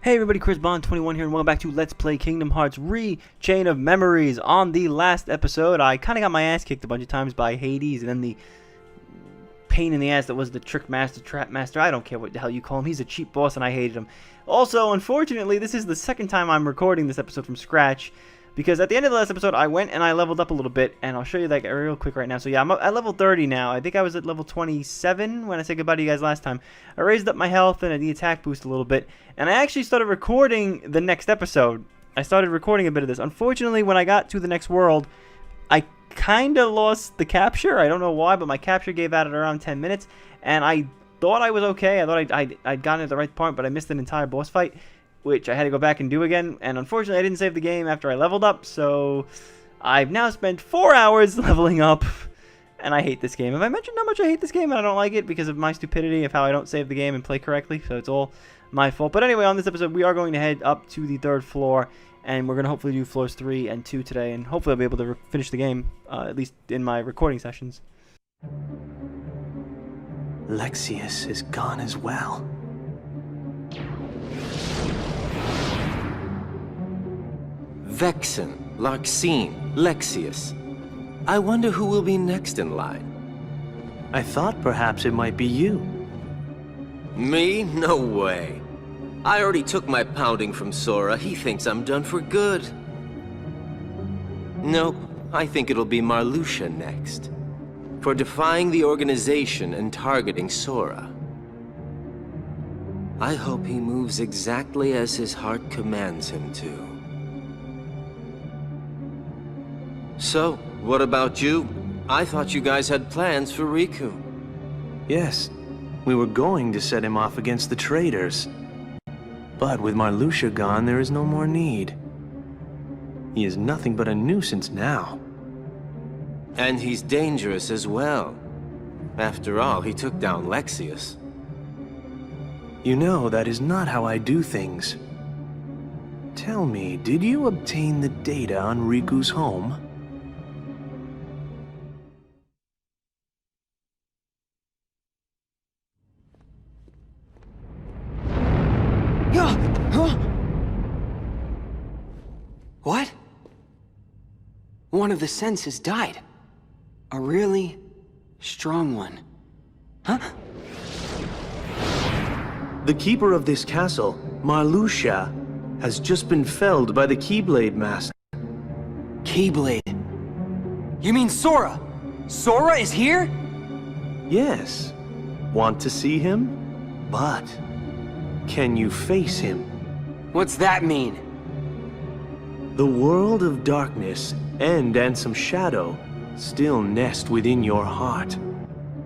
Hey everybody, Chris Bond21 here, and welcome back to Let's Play Kingdom Hearts Re-Chain of Memories. On the last episode, I kind of got my ass kicked a bunch of times by Hades, and then the pain in the ass that was the Trick Master, Trap Master. I don't care what the hell you call him. He's a cheap boss, and I hated him. Also, unfortunately, this is the second time I'm recording this episode from scratch, because at the end of the last episode, I went and I leveled up a little bit, and I'll show you that real quick right now. So yeah, I'm at level 30 now. I think I was at level 27 when I said goodbye to you guys last time. I raised up my health and the attack boost a little bit, and I actually started recording the next episode. I started recording a bit of this. Unfortunately, when I got to the next world, I kind of lost the capture. I don't know why, but my capture gave out at around 10 minutes, and I thought I was okay. I thought I'd gotten at the right point, but I missed an entire boss fight, which I had to go back and do again, and unfortunately I didn't save the game after I leveled up, so I've now spent 4 hours leveling up, and I hate this game. Have I mentioned how much I hate this game and I don't like it because of my stupidity of how I don't save the game and play correctly? So it's all my fault. But anyway, on this episode we are going to head up to the 3rd floor, and we're going to hopefully do floors 3 and 2 today, and hopefully I'll be able to finish the game, at least in my recording sessions. Lexius is gone as well. Vexen, Larxene, Lexius. I wonder who will be next in line. I thought perhaps it might be you. Me? No way. I already took my pounding from Sora. He thinks I'm done for good. Nope, I think it'll be Marluxia next. For defying the organization and targeting Sora. I hope he moves exactly as his heart commands him to. So, what about you? I thought you guys had plans for Riku. Yes, we were going to set him off against the traitors. But with Marluxia gone, there is no more need. He is nothing but a nuisance now. And he's dangerous as well. After all, he took down Lexius. You know, that is not how I do things. Tell me, did you obtain the data on Riku's home? What? One of the senses died. A really strong one. Huh? The keeper of this castle, Marluxia, has just been felled by the Keyblade Master. Keyblade. You mean Sora? Sora is here? Yes. Want to see him? But can you face him? What's that mean? The world of darkness and Ansem Shadow still nest within your heart.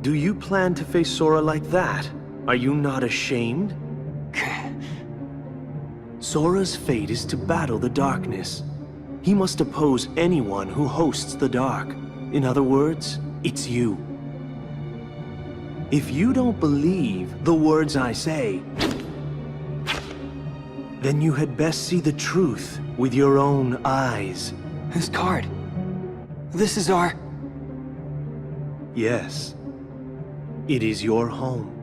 Do you plan to face Sora like that? Are you not ashamed? Sora's fate is to battle the darkness. He must oppose anyone who hosts the dark. In other words, it's you. If you don't believe the words I say, then you had best see the truth with your own eyes. This card. This is our... Yes. It is your home.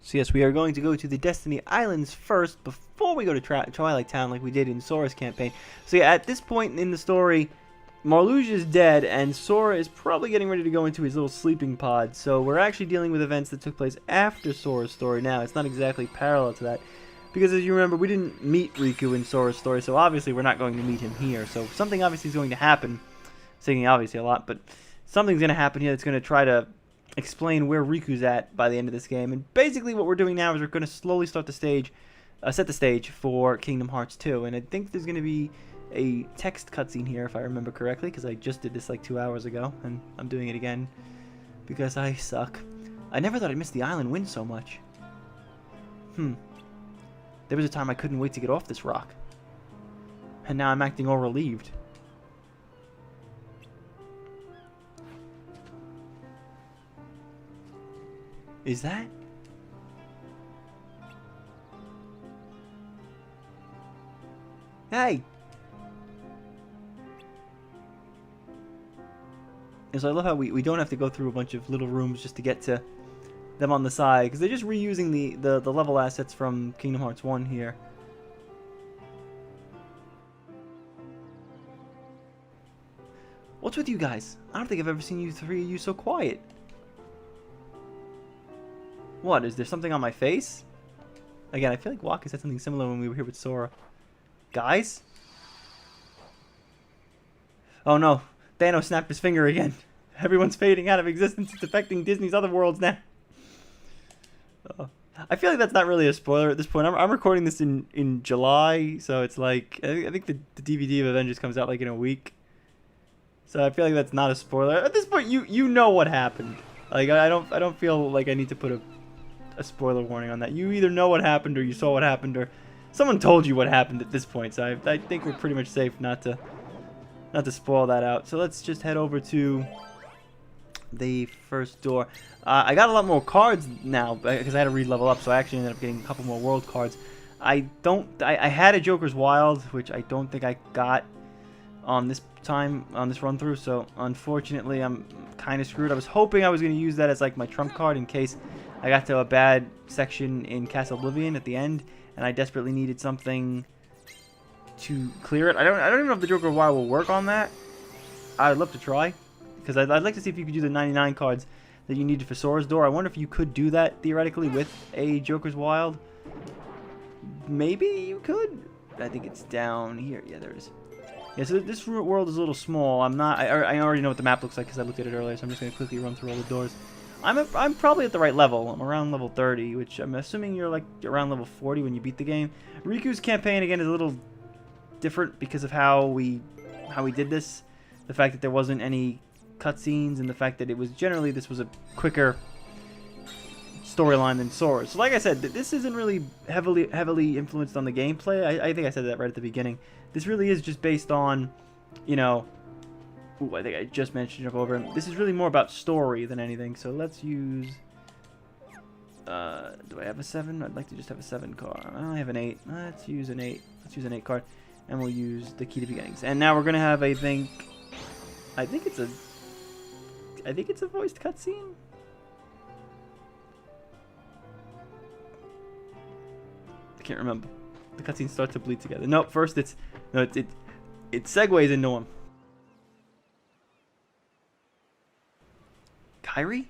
So yes, we are going to go to the Destiny Islands first before we go to Twilight Town like we did in Sora's campaign. So yeah, at this point in the story, Marluxia is dead, and Sora is probably getting ready to go into his little sleeping pod. So we're actually dealing with events that took place after Sora's story now. It's not exactly parallel to that, because as you remember, we didn't meet Riku in Sora's story, so obviously we're not going to meet him here. So something obviously is going to happen. Saying obviously a lot, but something's going to happen here that's going to try to explain where Riku's at by the end of this game. And basically what we're doing now is we're going to slowly start the stage, set the stage for Kingdom Hearts 2. And I think there's going to be a text cutscene here, if I remember correctly, because I just did this like 2 hours ago, and I'm doing it again because I suck. I never thought I'd miss the island wind so much. There was a time I couldn't wait to get off this rock, and now I'm acting all relieved. Is that? Hey! And so I love how we don't have to go through a bunch of little rooms just to get to them on the side, because they're just reusing the level assets from Kingdom Hearts 1 here. What's with you guys? I don't think I've ever seen you three of you so quiet. What, is there something on my face? Again, I feel like Waka said something similar when we were here with Sora. Guys? Oh no, Thanos snapped his finger again. Everyone's fading out of existence. It's affecting Disney's other worlds now. I feel like that's not really a spoiler at this point. I'm recording this in July, so it's like, I think the DVD of Avengers comes out like in a week. So I feel like that's not a spoiler. At this point, you know what happened. Like, I don't feel like I need to put a spoiler warning on that. You either know what happened, or you saw what happened, or someone told you what happened at this point. So I think we're pretty much safe not to spoil that out. So let's just head over to the first door. I got a lot more cards now because I had to re-level up, so I actually ended up getting a couple more world cards. I had a Joker's Wild, which I don't think I got on this run through, so unfortunately I'm kind of screwed. I was hoping I was going to use that as like my trump card in case I got to a bad section in Castle Oblivion at the end and I desperately needed something to clear it. I don't even know if the Joker's Wild will work on that. I'd love to try, because I'd like to see if you could do the 99 cards that you needed for Sora's Door. I wonder if you could do that theoretically with a Joker's Wild. Maybe you could. I think it's down here. Yeah, there it is. Yeah, so this world is a little small. I already know what the map looks like because I looked at it earlier, so I'm just going to quickly run through all the doors. I'm probably at the right level. I'm around level 30, which I'm assuming you're like around level 40 when you beat the game. Riku's campaign, again, is a little different because of how we did this. The fact that there wasn't any cutscenes, and the fact that this was a quicker storyline than Sora's. So like I said, this isn't really heavily influenced on the gameplay. I think I said that right at the beginning. This really is just based on, you know, I think I just mentioned jump over. This is really more about story than anything. So let's use, do I have a 7? I'd like to just have a 7 card. I only have an 8. Let's use an 8. Let's use an 8 card, and we'll use the Key to Beginnings. And now we're gonna have I think it's a voiced cutscene. I can't remember. The cutscenes start to bleed together. No, first it segues into him. Kairi?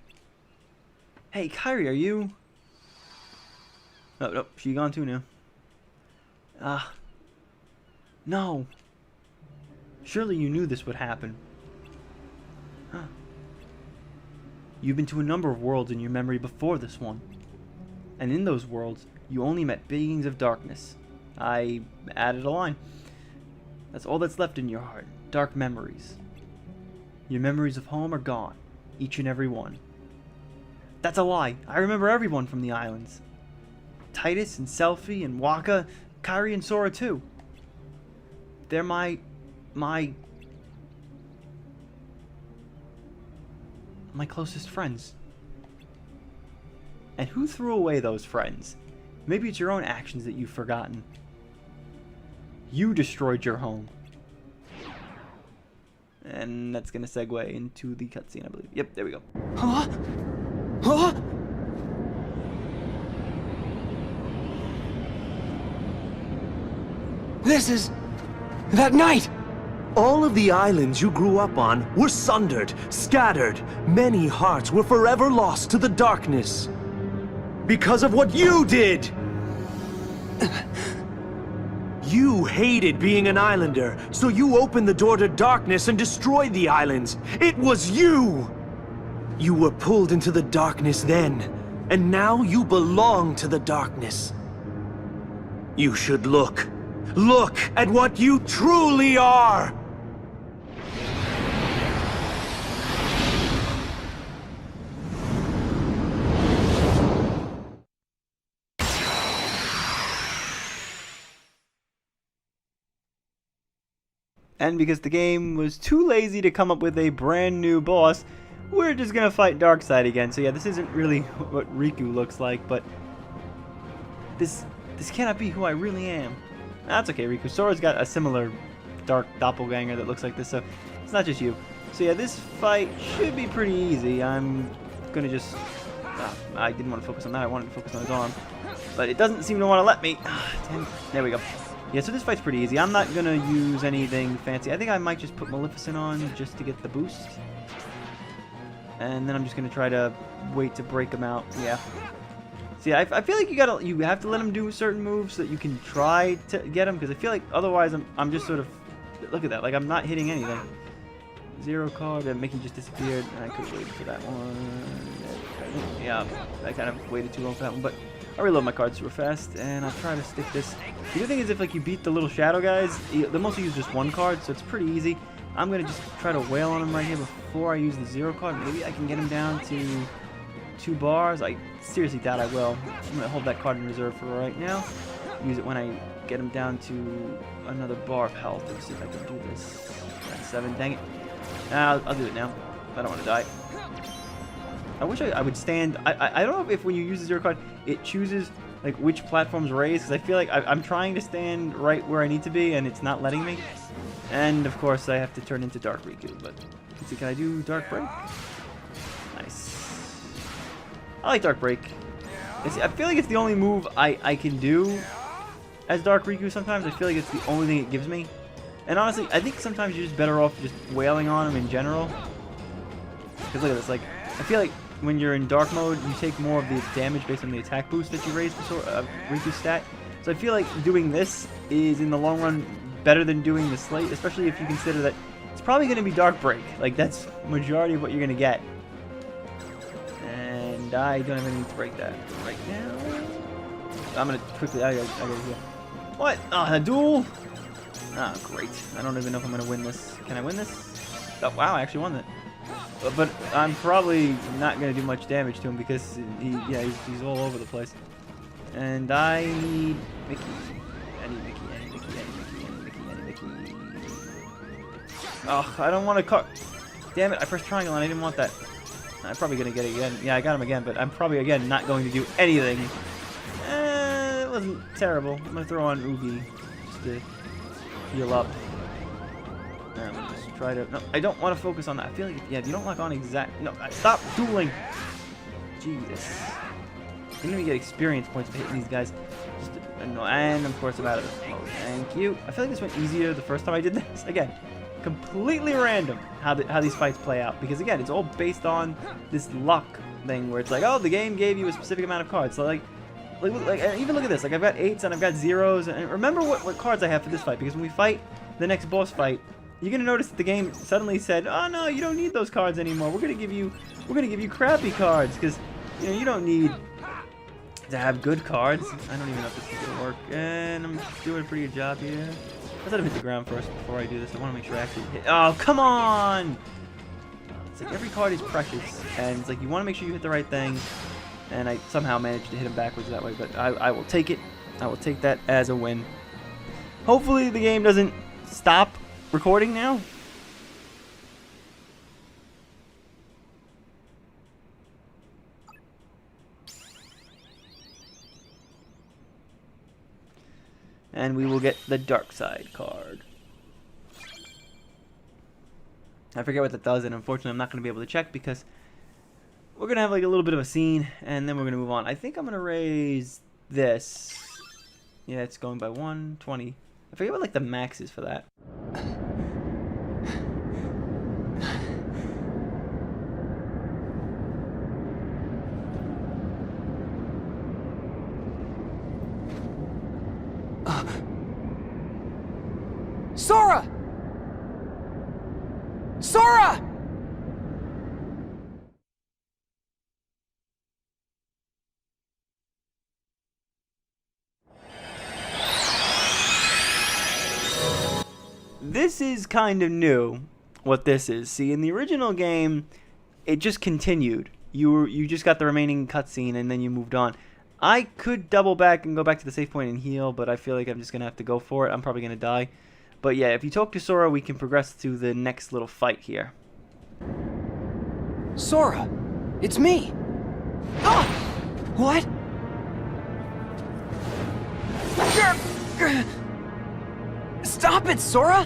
Hey, Kairi, are you? No, she gone too now. No. Surely you knew this would happen. Huh. You've been to a number of worlds in your memory before this one. And in those worlds, you only met beings of darkness. I added a line. That's all that's left in your heart. Dark memories. Your memories of home are gone. Each and every one. That's a lie. I remember everyone from the islands. Titus and Selphie and Waka, Kairi and Sora too. They're my closest friends. And who threw away those friends? Maybe it's your own actions that you've forgotten. You destroyed your home. And that's gonna segue into the cutscene, I believe. Yep, there we go. Huh? Huh? This is that night! All of the islands you grew up on were sundered, scattered. Many hearts were forever lost to the darkness. Because of what you did! You hated being an islander, so you opened the door to darkness and destroyed the islands. It was you! You were pulled into the darkness then, and now you belong to the darkness. You should look. Look at what you truly are! And because the game was too lazy to come up with a brand new boss, we're just gonna fight Darkseid again. So yeah, this isn't really what Riku looks like, but this cannot be who I really am. That's okay, Riku. Sora's got a similar dark doppelganger that looks like this, so it's not just you. So yeah, this fight should be pretty easy. I'm gonna just... I didn't want to focus on that. I wanted to focus on his arm. But it doesn't seem to want to let me. Damn. There we go. Yeah, so this fight's pretty easy. I'm not gonna use anything fancy. I think I might just put Maleficent on just to get the boost. And then I'm just gonna try to wait to break him out. Yeah. See, I feel like you have to let him do certain moves so that you can try to get him, because I feel like otherwise I'm just sort of... Look at that, like I'm not hitting anything. 0 card, and Mickey just disappeared, and I could have waited for that one. Yeah, I kind of waited too long for that one, but I reload my cards super fast, and I'll try to stick this. The good thing is if like you beat the little shadow guys, they mostly use just 1 card, so it's pretty easy. I'm going to just try to wail on him right here before I use the 0 card. Maybe I can get him down to 2 bars. I seriously doubt I will. I'm going to hold that card in reserve for right now. Use it when I get him down to another bar of health. Let's see if I can do this. That's 7, dang it. I'll do it now. I don't want to die. I wish I would stand... I don't know if when you use the 0 card, it chooses like which platforms raise, because I feel like I'm trying to stand right where I need to be, and it's not letting me. And of course, I have to turn into Dark Riku, but let's see, can I do Dark Break? Nice. I like Dark Break. I feel like it's the only move I can do as Dark Riku sometimes. I feel like it's the only thing it gives me. And honestly, I think sometimes you're just better off just wailing on him in general. Because look at this, like, I feel like when you're in Dark mode, you take more of the damage based on the attack boost that you raise for Riku's stat. So I feel like doing this is, in the long run, better than doing the Slate, especially if you consider that it's probably going to be Dark Break. Like, that's majority of what you're going to get. And I don't have anything to break that right now. I'm going to quickly... I gotta heal. What? A duel? Ah, great. I don't even know if I'm going to win this. Can I win this? Oh, wow, I actually won that. But I'm probably not going to do much damage to him because he's all over the place. And I need Mickey. I need Mickey. Oh, I don't want to cut. Damn it, I pressed triangle and I didn't want that. I'm probably going to get it again. Yeah, I got him again, but I'm probably, again, not going to do anything. It wasn't terrible. I'm going to throw on Oogie just to heal up. I'm going to just try to... No, I don't want to focus on that. I feel like, yeah, if you don't lock on exact... No, stop dueling! Jesus. I didn't even get experience points for hitting these guys. Just and, of course, I'm out of mode. Thank you. I feel like this went easier the first time I did this. Again, completely random how these fights play out. Because, again, it's all based on this luck thing where it's like, oh, the game gave you a specific amount of cards. So, like even look at this. Like, I've got 8s and I've got 0s. And remember what cards I have for this fight. Because when we fight the next boss fight, you're gonna notice that the game suddenly said, "Oh no, you don't need those cards anymore. We're gonna give you crappy cards because you don't need to have good cards." I don't even know if this is gonna work, and I'm doing a pretty good job here. Let's let him hit the ground first before I do this. I want to make sure I actually hit. Oh, come on! It's like every card is precious, and it's like you want to make sure you hit the right thing. And I somehow managed to hit him backwards that way, but I will take it. I will take that as a win. Hopefully the game doesn't stop recording now. And we will get the dark side card. I forget what that does, and unfortunately I'm not going to be able to check because we're going to have like a little bit of a scene, and then we're going to move on. I think I'm going to raise this. Yeah, it's going by 120. I forget what like the max is for that. Sora! Sora! This is kind of new, what this is. See, in the original game, it just continued. You just got the remaining cutscene and then you moved on. I could double back and go back to the save point and heal, but I feel like I'm just going to have to go for it. I'm probably going to die. But yeah, if you talk to Sora, we can progress to the next little fight here. Sora, it's me. Ah! What? Stop it, Sora!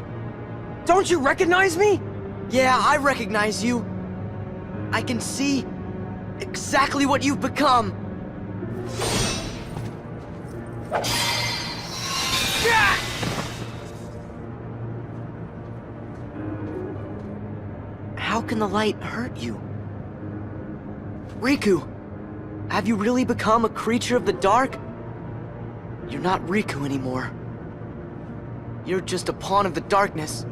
Don't you recognize me? Yeah, I recognize you. I can see exactly what you've become. How can the light hurt you? Riku, have you really become a creature of the dark? You're not Riku anymore. You're just a pawn of the darkness.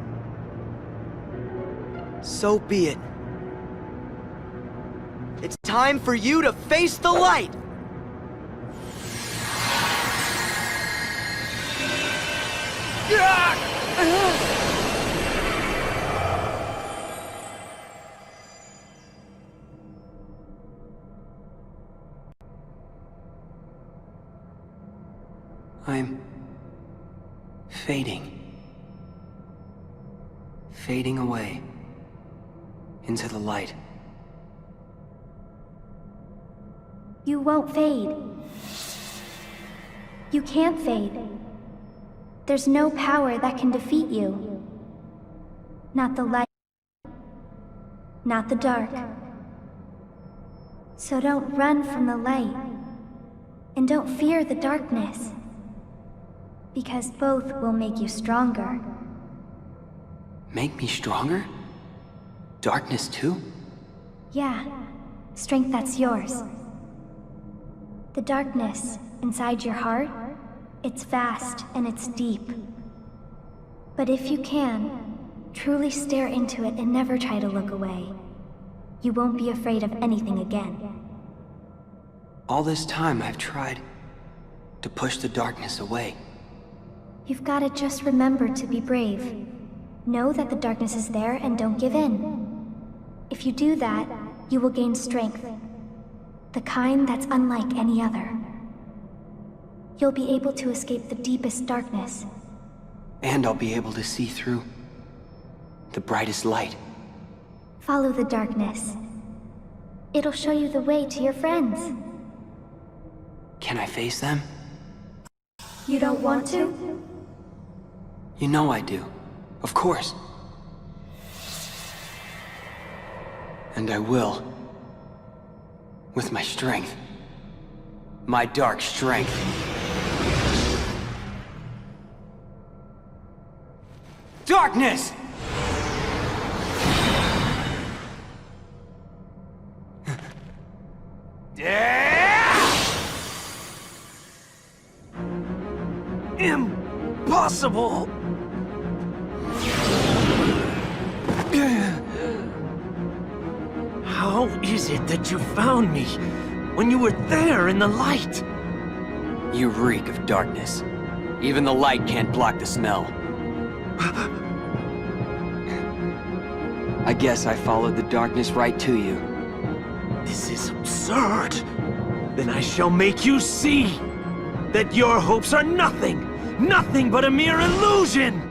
So be it. It's time for you to face the light! I'm fading. Fading away into the light. You won't fade. You can't fade. There's no power that can defeat you. Not the light. Not the dark. So don't run from the light. And don't fear the darkness. Because both will make you stronger. Make me stronger? Darkness too? Yeah, strength that's yours. The darkness inside your heart, it's vast and it's deep. But if you can, truly stare into it and never try to look away, you won't be afraid of anything again. All this time I've tried to push the darkness away. You've got to just remember to be brave. Know that the darkness is there and don't give in. If you do that, you will gain strength. The kind that's unlike any other. You'll be able to escape the deepest darkness. And I'll be able to see through the brightest light. Follow the darkness. It'll show you the way to your friends. Can I face them? You don't want to? You know I do. Of course. And I will. With my strength. My dark strength. Darkness! Impossible! How is it that you found me when you were there in the light? You reek of darkness. Even the light can't block the smell. I guess I followed the darkness right to you. This is absurd. Then I shall make you see that your hopes are nothing! Nothing but a mere illusion!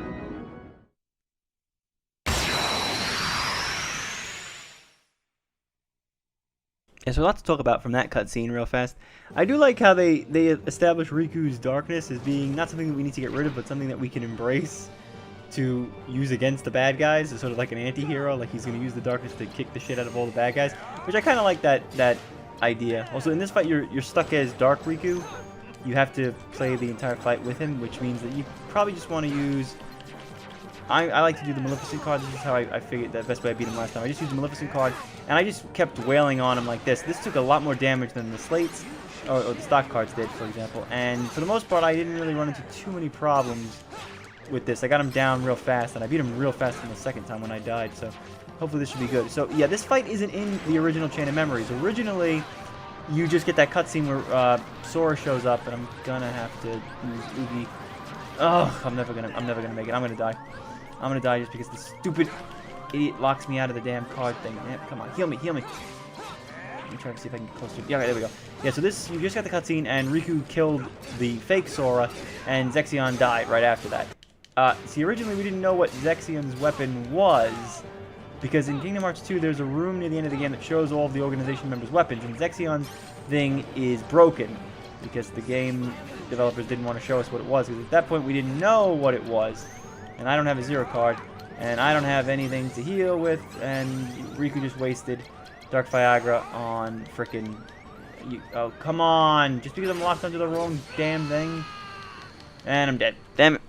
Yeah, so lots to talk about from that cutscene real fast. I do like how they establish Riku's darkness as being not something that we need to get rid of, but something that we can embrace to use against the bad guys. It's sort of like an anti-hero, like he's going to use the darkness to kick the shit out of all the bad guys, which I kind of like that idea. Also, in this fight, you're stuck as Dark Riku. You have to play the entire fight with him, which means that you probably just want to use... I like to do the Maleficent card. This is how I figured the best way I beat him last time. I just used the Maleficent card, and I just kept wailing on him like this. This took a lot more damage than the slates, or the stock cards did, for example. And for the most part, I didn't really run into too many problems with this. I got him down real fast, and I beat him real fast in the second time when I died, so hopefully this should be good. So, yeah, this fight isn't in the original Chain of Memories. Originally, you just get that cutscene where Sora shows up, and I'm gonna have to use Oogie. Oh, I'm never gonna make it. I'm gonna die. I'm gonna die just because this stupid idiot locks me out of the damn card thing. Yeah, come on, heal me, heal me. Let me try to see if I can get closer. Yeah, okay, there we go. Yeah, so this, you just got the cutscene, and Riku killed the fake Sora, and Zexion died right after that. See, originally we didn't know what Zexion's weapon was, because in Kingdom Hearts 2, there's a room near the end of the game that shows all of the organization members' weapons, and Zexion's thing is broken, because the game developers didn't want to show us what it was, because at that point we didn't know what it was. and I don't have a 0 card, and I don't have anything to heal with, and Riku just wasted Dark Viagra on frickin'... Oh, come on! Just because I'm locked onto the wrong damn thing. And I'm dead. Damn it.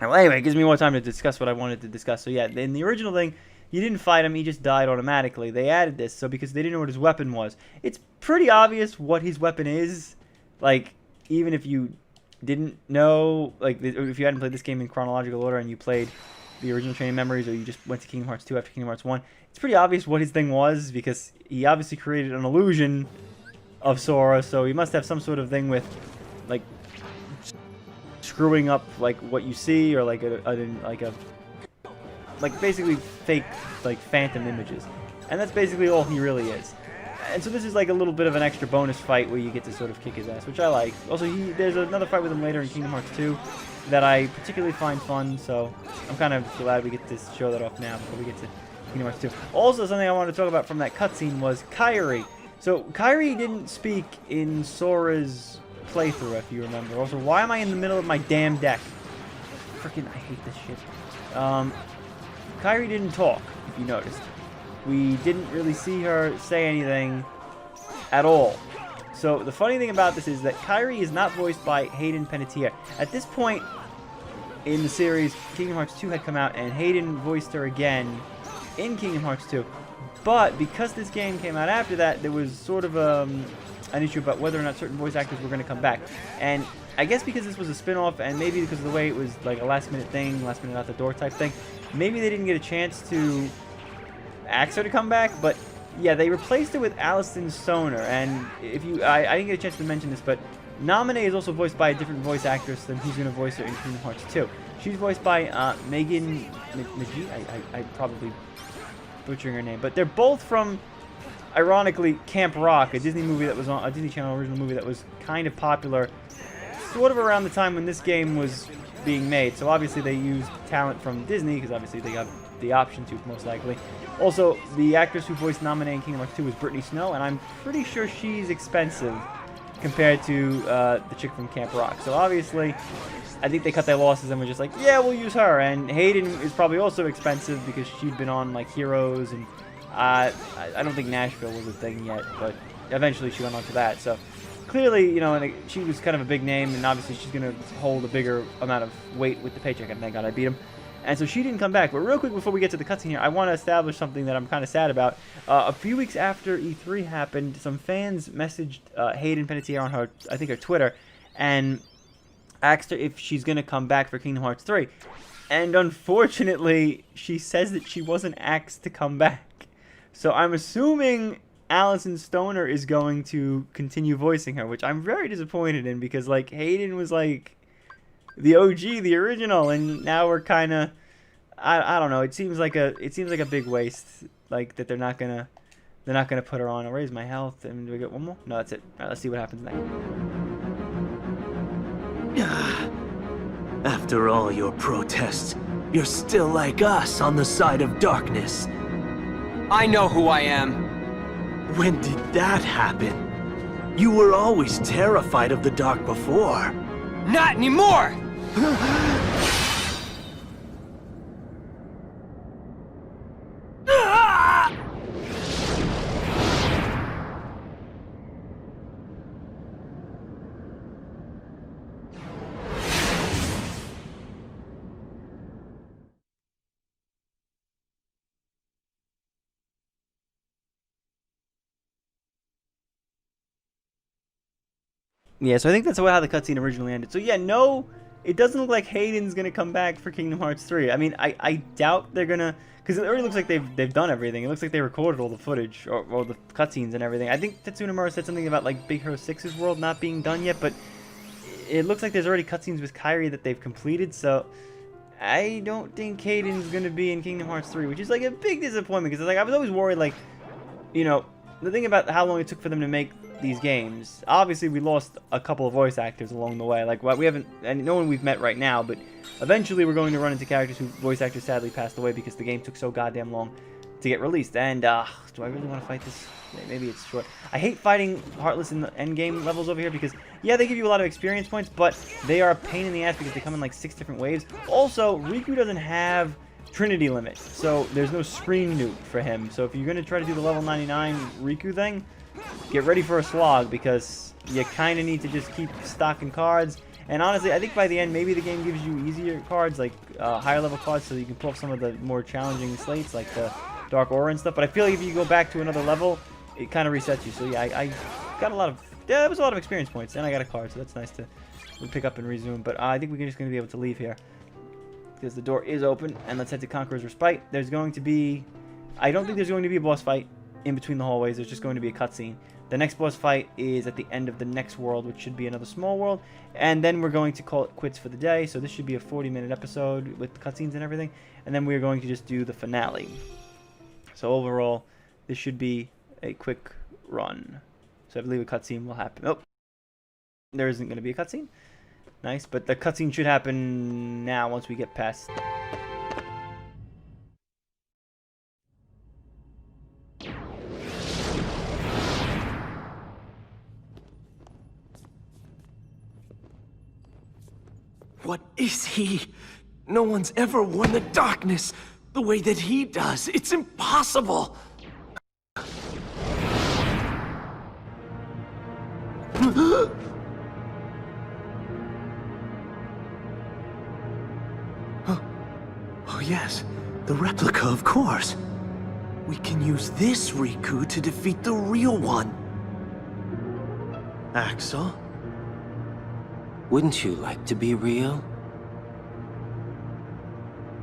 Well, anyway, it gives me more time to discuss what I wanted to discuss. So yeah, in the original thing, you didn't fight him, he just died automatically. They added this, so because they didn't know what his weapon was. It's pretty obvious what his weapon is. Like, even if you didn't know, like, if you hadn't played this game in chronological order and you played the original Chain of Memories, or you just went to Kingdom Hearts 2 after Kingdom Hearts 1, it's pretty obvious what his thing was, because he obviously created an illusion of Sora, so he must have some sort of thing with, like, screwing up, like, what you see, or like like basically fake, like, phantom images. And that's basically all he really is. And so this is like a little bit of an extra bonus fight where you get to sort of kick his ass, which I like. Also, there's another fight with him later in Kingdom Hearts 2 that I particularly find fun, so I'm kind of glad we get to show that off now before we get to Kingdom Hearts 2. Also, something I wanted to talk about from that cutscene was Kairi. So, Kairi didn't speak in Sora's playthrough, if you remember. Also, why am I in the middle of my damn deck? Freaking, I hate this shit. Kairi didn't talk, if you noticed. We didn't really see her say anything at all. So, the funny thing about this is that Kairi is not voiced by Hayden Panettiere. At this point in the series, Kingdom Hearts 2 had come out, and Hayden voiced her again in Kingdom Hearts 2. But because this game came out after that, there was sort of an issue about whether or not certain voice actors were going to come back. And I guess because this was a spin-off, and maybe because of the way it was like a last-minute thing, last-minute out-the-door type thing, maybe they didn't get a chance to ask her to come back. But yeah, they replaced it with Alison Stoner. And if you, I didn't get a chance to mention this, but Naminé is also voiced by a different voice actress than who's going to voice her in Kingdom Hearts 2. She's voiced by Megan Magi. I probably butchering her name, but they're both from, ironically, Camp Rock, a Disney movie that was on a Disney Channel original movie that was kind of popular, sort of around the time when this game was being made. So obviously they used talent from Disney because obviously they got the option to, most likely. Also, the actress who voiced Naminé in Kingdom Hearts 2 was Brittany Snow, and I'm pretty sure she's expensive compared to the chick from Camp Rock. So obviously, I think they cut their losses and were just like, yeah, we'll use her. And Hayden is probably also expensive because she'd been on, like, Heroes, and I don't think Nashville was a thing yet, but eventually she went on to that. So clearly, you know, and she was kind of a big name, and obviously she's going to hold a bigger amount of weight with the paycheck, and thank God I beat him. And so she didn't come back. But real quick before we get to the cutscene here, I want to establish something that I'm kind of sad about. A few weeks after E3 happened, some fans messaged Hayden Panettiere on her, I think her Twitter, and asked her if she's going to come back for Kingdom Hearts 3. And unfortunately, she says that she wasn't asked to come back. So I'm assuming Alison Stoner is going to continue voicing her, which I'm very disappointed in because, like, Hayden was, like, the OG, the original, and now we're kind of, I don't know, it seems like a big waste, like, that they're not gonna put her on. I'll raise my health, and do we get one more? No, that's it. All right, let's see what happens next. After all your protests, you're still like us on the side of darkness. I know who I am. When did that happen? You were always terrified of the dark before. Not anymore! Yeah, so I think that's how the cutscene originally ended. So yeah, no, it doesn't look like Hayden's gonna come back for Kingdom Hearts 3. I mean, I doubt they're gonna, because it already looks like they've done everything. It looks like they recorded all the footage or the cutscenes and everything. I think Tetsuna Mura said something about like Big Hero 6's world not being done yet, but it looks like there's already cutscenes with Kairi that they've completed. So I don't think Hayden's gonna be in Kingdom Hearts 3, which is like a big disappointment because like I was always worried, like, you know, the thing about how long it took for them to make these games, obviously we lost a couple of voice actors along the way, like we haven't, and no one we've met right now, but eventually we're going to run into characters whose voice actors sadly passed away because the game took so goddamn long to get released. And do I really want to fight this? Yeah, maybe it's short. I hate fighting Heartless in the endgame levels over here because, yeah, they give you a lot of experience points, but they are a pain in the ass because they come in like 6 different waves. Also, Riku doesn't have Trinity limit, so there's no screen nuke for him. So if you're going to try to do the level 99 Riku thing, get ready for a slog because you kind of need to just keep stocking cards. And honestly, I think by the end, maybe the game gives you easier cards, like higher level cards, so you can pull off some of the more challenging slates, like the Dark Aura and stuff. But I feel like if you go back to another level, it kind of resets you. So yeah, I got a lot of, yeah, it was a lot of experience points. And I got a card, so that's nice to pick up and resume. But I think we're just going to be able to leave here because the door is open. And let's head to Conqueror's Respite. There's going to be, I don't think there's going to be a boss fight in between the hallways. There's just going to be a cutscene. The next boss fight is at the end of the next world, which should be another small world. And then we're going to call it quits for the day. So this should be a 40-minute episode with cutscenes and everything. And then we're going to just do the finale. So overall, this should be a quick run. So I believe a cutscene will happen. Oh, there isn't going to be a cutscene. Nice, but the cutscene should happen now once we get past. What is he? No one's ever worn the darkness the way that he does. It's impossible. Oh yes, the replica, of course. We can use this Riku to defeat the real one. Axel? Wouldn't you like to be real?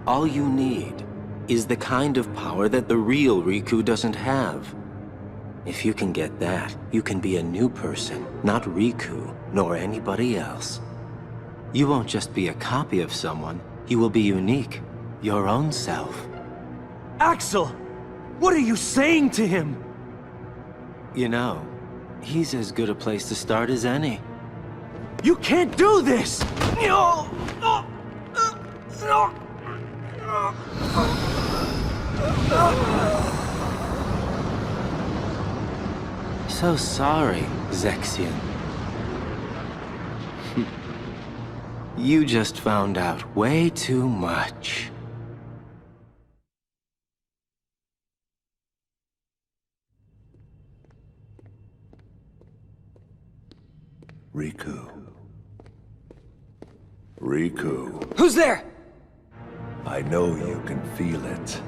All you need is the kind of power that the real Riku doesn't have. If you can get that, you can be a new person, not Riku, nor anybody else. You won't just be a copy of someone, you will be unique, your own self. Axel! What are you saying to him? You know, he's as good a place to start as any. You can't do this! So sorry, Zexion. You just found out way too much. Riku. Riku. Who's there? I know you can feel it.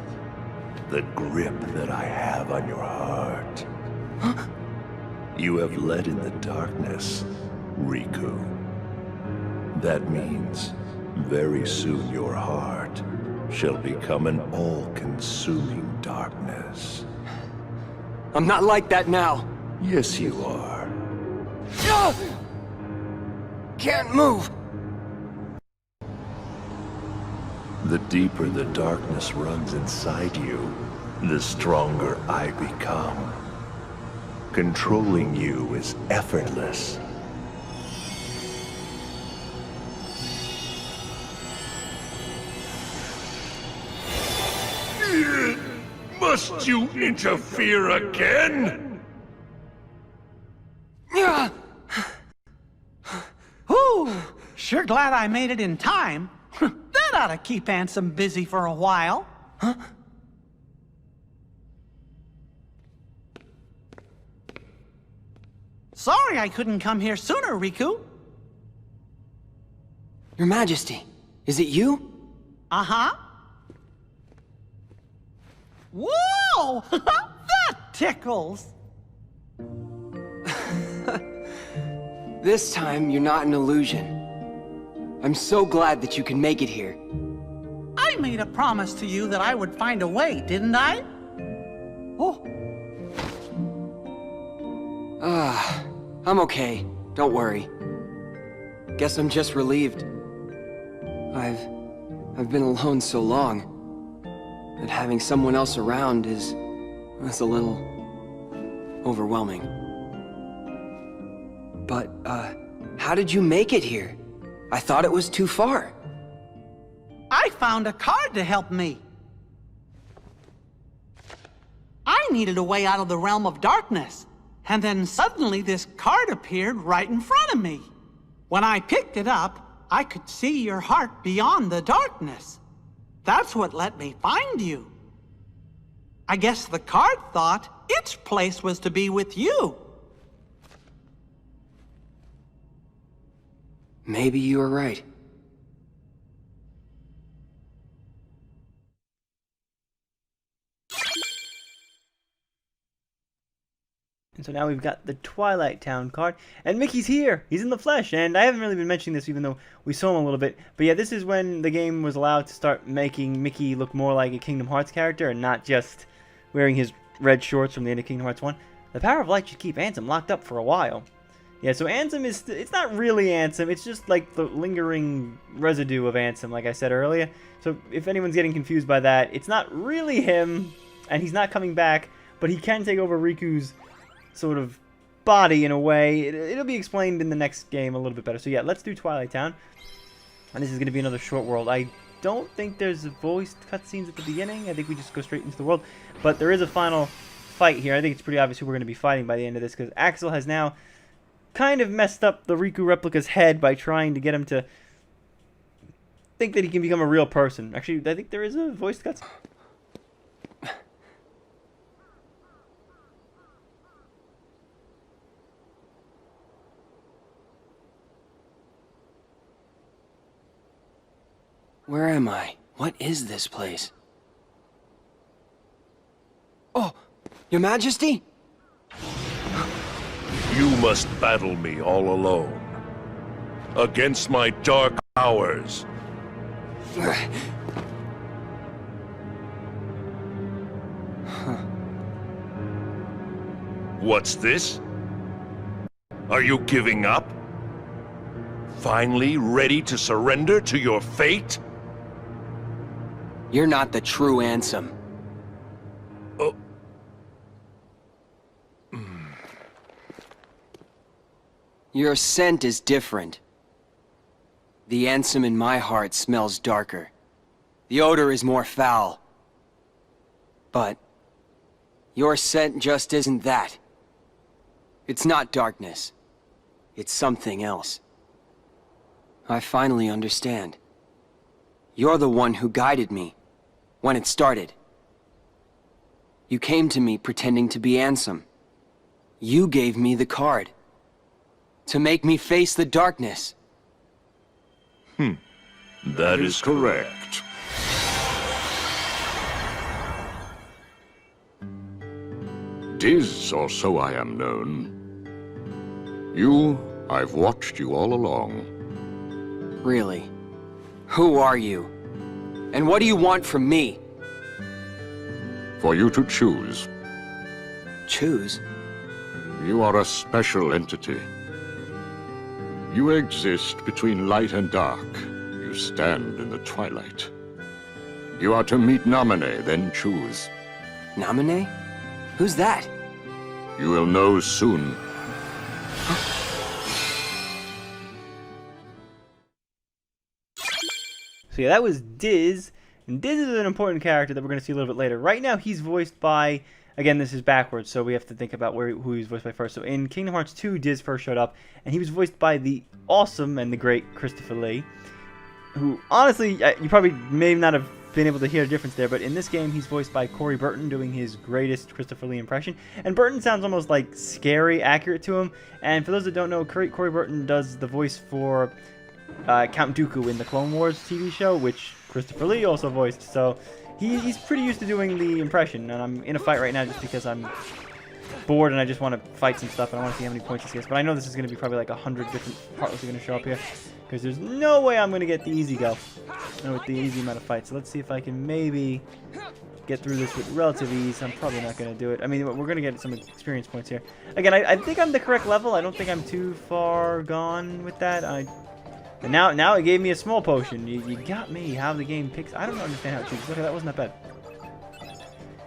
The grip that I have on your heart. Huh? You have led in the darkness, Riku. That means very soon your heart shall become an all-consuming darkness. I'm not like that now. Yes, you are. Can't move. The deeper the darkness runs inside you, the stronger I become. Controlling you is effortless. Must you interfere again? Ooh, sure glad I made it in time. That ought to keep Ansem busy for a while. Huh? Sorry I couldn't come here sooner, Riku. Your Majesty, is it you? Uh-huh. Whoa! That tickles! This time, you're not an illusion. I'm so glad that you can make it here. I made a promise to you that I would find a way, didn't I? Oh. I'm okay. Don't worry. Guess I'm just relieved. I've been alone so long that having someone else around is a little overwhelming. But, how did you make it here? I thought it was too far. I found a card to help me. needed a way out of the realm of darkness. And then suddenly this card appeared right in front of me. When I picked it up, I could see your heart beyond the darkness. That's what let me find you. I guess the card thought its place was to be with you. Maybe you were right. And so now we've got the Twilight Town card, and Mickey's here. He's in the flesh, and I haven't really been mentioning this even though we saw him a little bit. But yeah, this is when the game was allowed to start making Mickey look more like a Kingdom Hearts character and not just wearing his red shorts from the end of Kingdom Hearts 1. The power of light should keep Ansem locked up for a while. Yeah, so Ansem is, it's not really Ansem, it's just like the lingering residue of Ansem, like I said earlier. So if anyone's getting confused by that, it's not really him, and he's not coming back, but he can take over Riku's sort of body in a way. It'll be explained in the next game a little bit better. So yeah, let's do Twilight Town. And this is going to be another short world. I don't think there's voiced cutscenes at the beginning. I think we just go straight into the world. But there is a final fight here. I think it's pretty obvious who we're going to be fighting by the end of this, because Axel has now kind of messed up the Riku Replica's head by trying to get him to think that he can become a real person. Actually, I think there is a voiced cutscene. Where am I? What is this place? Oh, Your Majesty? You must battle me all alone. Against my dark powers. What's this? Are you giving up? Finally ready to surrender to your fate? You're not the true Ansem. Oh. Your scent is different. The Ansem in my heart smells darker. The odor is more foul. But your scent just isn't that. It's not darkness. It's something else. I finally understand. You're the one who guided me when it started. You came to me pretending to be Ansem. You gave me the card to make me face the darkness. That is correct. Diz, or so I am known. I've watched you all along. Really? Who are you? And what do you want from me? For you to choose. Choose? You are a special entity. You exist between light and dark. You stand in the twilight. You are to meet Namine, then choose. Namine? Who's that? You will know soon. So yeah, that was Diz, and Diz is an important character that we're going to see a little bit later. Right now, he's voiced by, again, this is backwards, so we have to think about who he's voiced by first. So in Kingdom Hearts 2, Diz first showed up, and he was voiced by the awesome and the great Christopher Lee, who, honestly, you probably may not have been able to hear a difference there, but in this game, he's voiced by Corey Burton doing his greatest Christopher Lee impression, and Burton sounds almost like scary accurate to him, and for those that don't know, Corey Burton does the voice for Count Dooku in the Clone Wars TV show, which Christopher Lee also voiced, so he's pretty used to doing the impression, and I'm in a fight right now just because I'm bored and I just want to fight some stuff and I want to see how many points this gets, but I know this is going to be probably like 100 different heartless are going to show up here, because there's no way I'm going to get the easy go with the easy amount of fights. So let's see if I can maybe get through this with relative ease. I'm probably not going to do it. I mean, we're going to get some experience points here. Again, I think I'm the correct level. I don't think I'm too far gone with that. And now it gave me a small potion. You got me. How the game picks. I don't understand how it chooses. Okay, that wasn't that bad.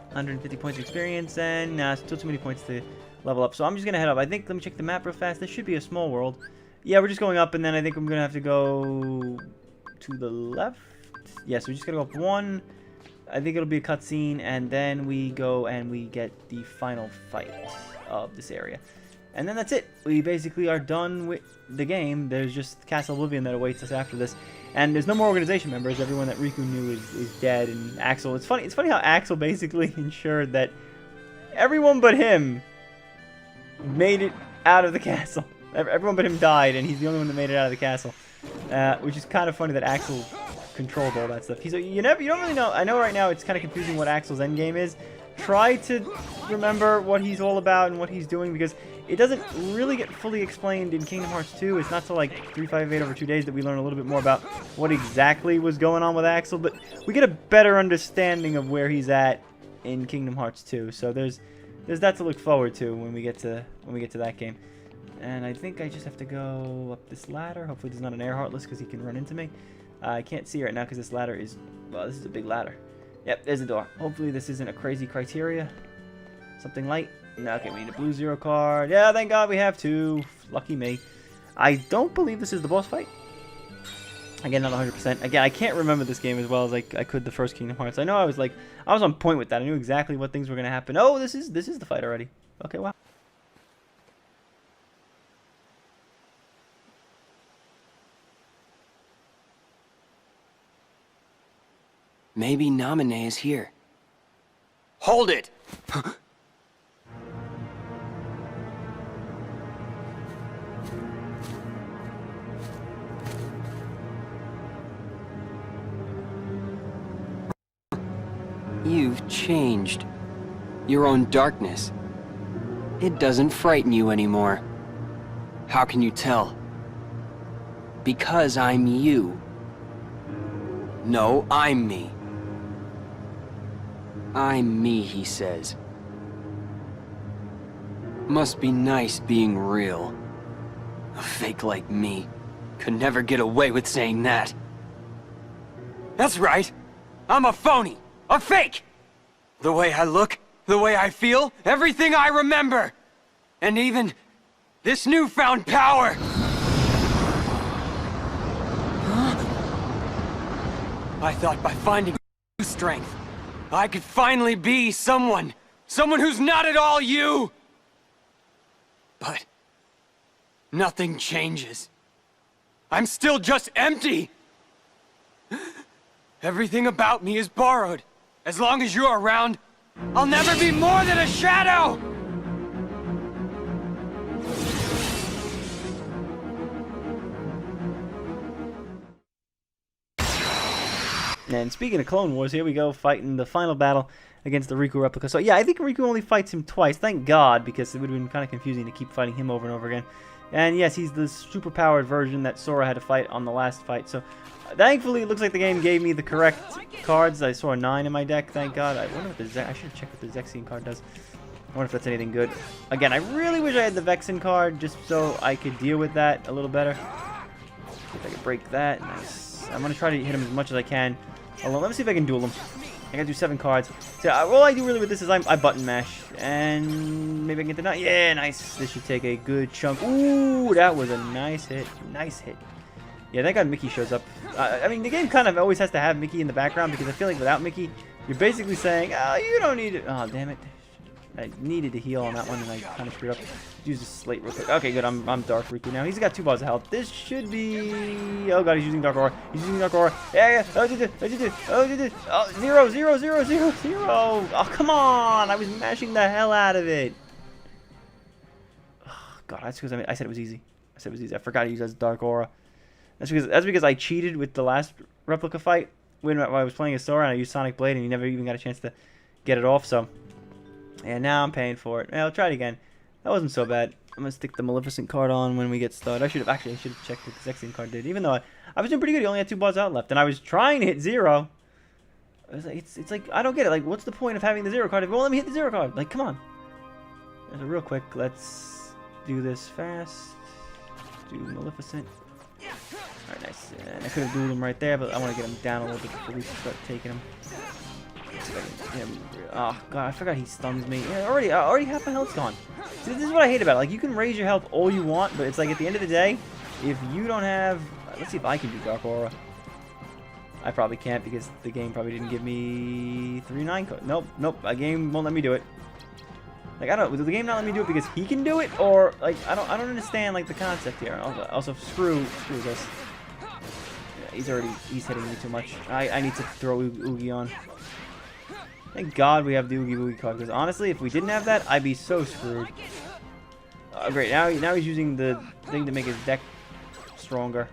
150 points of experience, and still too many points to level up. So I'm just going to head up. I think, let me check the map real fast. This should be a small world. Yeah, we're just going up, and then I think I'm going to have to go to the left. Yeah, so we just got to go up one. I think it'll be a cutscene, and then we go and we get the final fight of this area. And then that's it. We basically are done with the game. There's just Castle Oblivion that awaits us after this. And there's no more organization members. Everyone that Riku knew is dead. And Axel, it's funny how Axel basically ensured that everyone but him made it out of the castle. Everyone but him died, and he's the only one that made it out of the castle. Which is kind of funny that Axel controlled all that stuff. You don't really know. I know right now it's kind of confusing what Axel's endgame is. Try to remember what he's all about and what he's doing, because it doesn't really get fully explained in Kingdom Hearts 2. It's not till like 358 over 2 days that we learn a little bit more about what exactly was going on with Axel, but we get a better understanding of where he's at in Kingdom Hearts 2. So there's that to look forward to when we get to that game. And I think I just have to go up this ladder. Hopefully there's not an air heartless, because he can run into me. I can't see right now because this ladder is, well, this is a big ladder. Yep, there's a door. Hopefully this isn't a crazy criteria. Something light. No, okay, we need a blue 0 card. Yeah, thank God we have 2. Lucky me. I don't believe this is the boss fight. Again, not 100%. Again, I can't remember this game as well as I could the first Kingdom Hearts. I know I was on point with that. I knew exactly what things were going to happen. Oh, this is the fight already. Okay, wow. Maybe Naminé is here. Hold it! You've changed. Your own darkness. It doesn't frighten you anymore. How can you tell? Because I'm you. No, I'm me. I'm me, he says. Must be nice being real. A fake like me could never get away with saying that. That's right. I'm a phony. A fake! The way I look, the way I feel, everything I remember. And even this newfound power. I thought by finding strength, I could finally be someone who's not at all you. But nothing changes. I'm still just empty. Everything about me is borrowed. As long as you're around, I'll never be more than a shadow! And speaking of Clone Wars, here we go, fighting the final battle against the Riku Replica. So yeah, I think Riku only fights him twice. Thank God, because it would have been kind of confusing to keep fighting him over and over again. And yes, he's the super-powered version that Sora had to fight on the last fight. So thankfully, it looks like the game gave me the correct cards. I saw a 9 in my deck, thank God. I wonder what I should have checked what the Zexion card does. I wonder if that's anything good. Again, I really wish I had the Vexen card just so I could deal with that a little better. See if I can break that. Nice. I'm going to try to hit him as much as I can. Hold on, let me see if I can duel him. I gotta do 7 cards. So all I do really with this is I button mash. And maybe I can get the 9. Yeah, nice. This should take a good chunk. Ooh, that was a nice hit. Nice hit. Yeah, thank God Mickey shows up. I mean, the game kind of always has to have Mickey in the background, because I feel like without Mickey, you're basically saying, oh, you don't need it. Oh, damn it. I needed to heal on that one, and I kind of screwed up. Use the slate real quick. Okay, good. I'm Dark Riku now. He's got 2 bars of health. This should be... Oh, God, he's using Dark Aura. He's using Dark Aura. Yeah. Oh, oh, 0, 0, 0, 0, 0. Oh, come on. I was mashing the hell out of it. Oh, God, that's because I said it was easy. I forgot to use that Dark Aura. That's because I cheated with the last replica fight when I was playing as Sora, and I used Sonic Blade, and he never even got a chance to get it off, so... And now I'm paying for it. I'll try it again. That wasn't so bad. I'm going to stick the Maleficent card on when we get started. I should have checked what the Zexion card did. Even though I was doing pretty good. He only had 2 bars out left. And I was trying to hit 0. I was like, it's like, I don't get it. Like, what's the point of having the 0 card if you won't let me hit the 0 card? Like, come on. So real quick, let's do this fast. Do Maleficent. Alright, nice. And I could have dueled him right there, but I want to get him down a little bit before we start taking him. Oh God, I forgot he stuns me. Yeah, already half my health's gone. See, this is what I hate about it. Like, you can raise your health all you want, but it's like at the end of the day, if you don't have... Let's see if I can do Dark Aura. I probably can't because the game probably didn't give me 3-9 code. Nope, nope. A game won't let me do it. Like, I don't. Will the game not let me do it because he can do it, or like I don't understand like the concept here. Also, screw this. Yeah, he's hitting me too much. I need to throw Oogie on. Thank God we have the Oogie Boogie card, because honestly, if we didn't have that, I'd be so screwed. Oh, great. Now he's using the thing to make his deck stronger.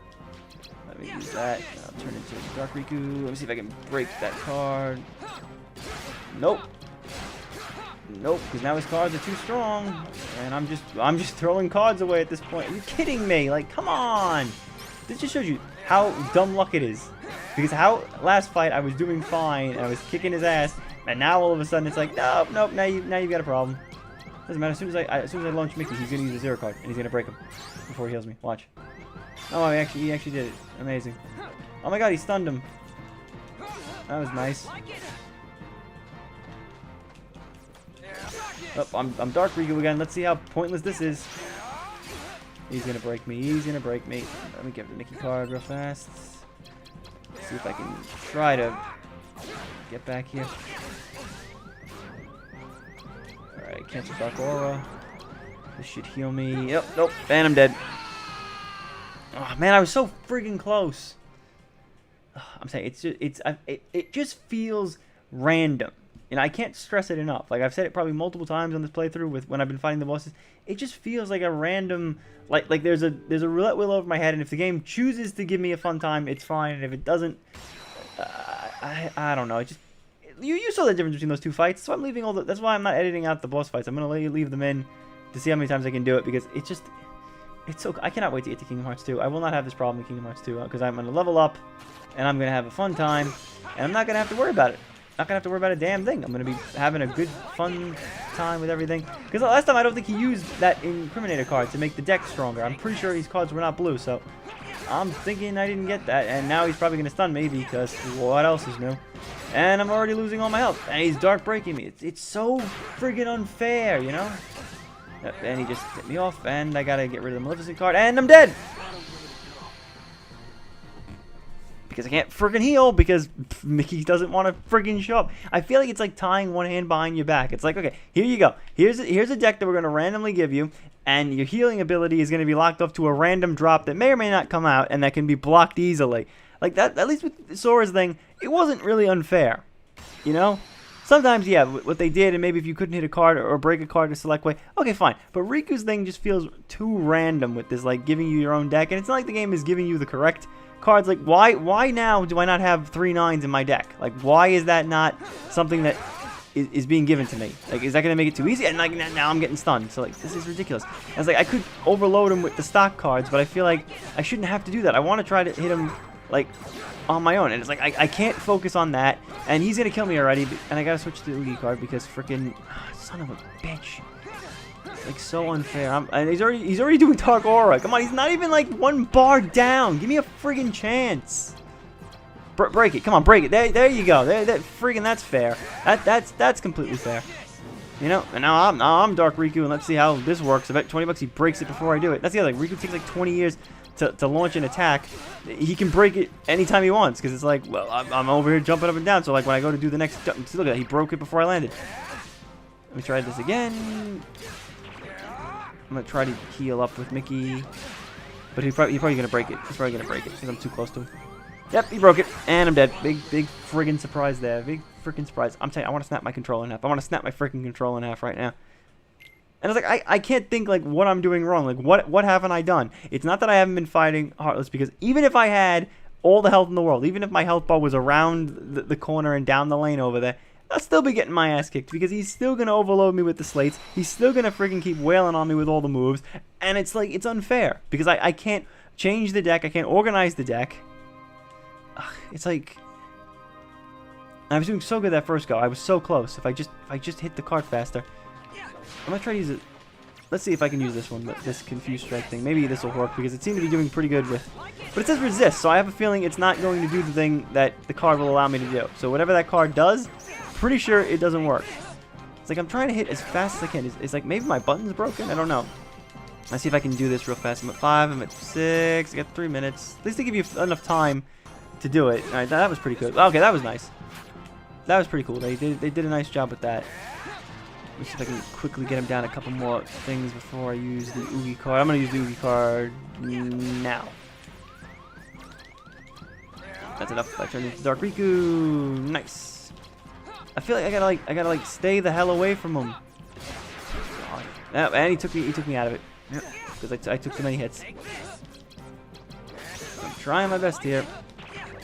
Let me use that. I'll turn into Dark Riku. Let me see if I can break that card. Nope. Nope, because now his cards are too strong, and I'm just throwing cards away at this point. Are you kidding me? Like, come on! This just shows you how dumb luck it is. Because how last fight I was doing fine and I was kicking his ass, and now all of a sudden it's like, nope, now you've got a problem. Doesn't matter. As soon as I launch Mickey, he's gonna use a 0 card and he's gonna break him before he heals me. Watch. Oh, he actually did it. Amazing. Oh my God, he stunned him. That was nice. Oh, I'm Dark Riku again. Let's see how pointless this is. He's gonna break me. He's gonna break me. Let me get the Mickey card real fast. See if I can try to get back here. Alright, cancel Dark Aura. This should heal me. Yep, nope, and I'm dead. Oh man, I was so friggin' close. I'm saying it just feels random. And I can't stress it enough. Like I've said it probably multiple times on this playthrough with when I've been fighting the bosses. It just feels like a random, like there's a roulette wheel over my head, and if the game chooses to give me a fun time, it's fine. And if it doesn't, I don't know. It just you saw the difference between those two fights. So I'm leaving all the. That's why I'm not editing out the boss fights. I'm gonna leave them in to see how many times I can do it, because it's so. I cannot wait to get to Kingdom Hearts 2. I will not have this problem in Kingdom Hearts 2 because I'm gonna level up, and I'm gonna have a fun time, and I'm not gonna have to worry about it. Not gonna have to worry about a damn thing. I'm gonna be having a good, fun time with everything. Because last time I don't think he used that Incriminator card to make the deck stronger. I'm pretty sure these cards were not blue, so I'm thinking I didn't get that. And now he's probably gonna stun me because what else is new? And I'm already losing all my health. And he's dark breaking me. It's so friggin' unfair, you know? And he just hit me off, and I gotta get rid of the Maleficent card, and I'm dead. Because I can't friggin' heal because Mickey doesn't want to friggin' show up. I feel like it's like tying one hand behind your back. It's like, okay, here you go. Here's a deck that we're going to randomly give you, and your healing ability is going to be locked off to a random drop that may or may not come out, and that can be blocked easily. Like that, at least with Sora's thing, it wasn't really unfair. You know? Sometimes, yeah, what they did, and maybe if you couldn't hit a card or break a card to select way, okay, fine. But Riku's thing just feels too random with this, like, giving you your own deck, and it's not like the game is giving you the correct cards. Like, why now do I not have 3 9s in my deck? Like, why is that not something that is being given to me? Like, is that going to make it too easy? And like, now I'm getting stunned. So like, this is ridiculous. And it's like, I could overload him with the stock cards, but I feel like I shouldn't have to do that. I want to try to hit him like on my own, and it's like I can't focus on that, and he's gonna kill me already, and I gotta switch to the Oogie card because freaking son of a bitch. Like, so unfair. And he's already doing Dark Aura. Come on, he's not even like 1 bar down. Give me a friggin' chance. Break it. Come on, break it. There you go. Friggin' that's fair. That's completely fair. You know. And now I'm Dark Riku, and let's see how this works. I bet $20 he breaks it before I do it. That's the other thing. Riku takes like 20 years to launch an attack. He can break it anytime he wants because it's like, well, I'm over here jumping up and down. So like when I go to do the next jump, look at that. He broke it before I landed. Let me try this again. I'm gonna try to heal up with Mickey, but he's probably gonna break it. He's probably gonna break it because I'm too close to him. Yep, he broke it, and I'm dead. Big friggin' surprise there. Big friggin' surprise. I'm telling you, I want to snap my controller in half. I want to snap my freaking controller in half right now. And it's like I can't think like what I'm doing wrong. Like what haven't I done? It's not that I haven't been fighting Heartless, because even if I had all the health in the world, even if my health bar was around the corner and down the lane over there, I'll still be getting my ass kicked because he's still going to overload me with the slates. He's still going to freaking keep wailing on me with all the moves. And it's like, it's unfair because I can't change the deck. I can't organize the deck. It's like, I was doing so good that first go. I was so close. If I just hit the card faster. I'm going to try to use it. Let's see if I can use this one, this Confused Strike thing. Maybe this will work because it seemed to be doing pretty good with. But it says resist, so I have a feeling it's not going to do the thing that the card will allow me to do. So whatever that card does, pretty sure it doesn't work. It's like I'm trying to hit as fast as I can. It's like maybe my button's broken. I don't know. Let's see if I can do this real fast. I'm at 5. I'm at 6. I got 3 minutes. At least they give you enough time to do it. All right, that was pretty good. Okay, that was nice. That was pretty cool. They did a nice job with that. Let me see if I can quickly get him down a couple more things before I use the Oogie card. I'm gonna use the Oogie card now. That's enough. I turned into Dark Riku. Nice. I feel like I gotta like stay the hell away from him. God. And he took me out of it. Yep. Because I took too many hits. I'm trying my best here.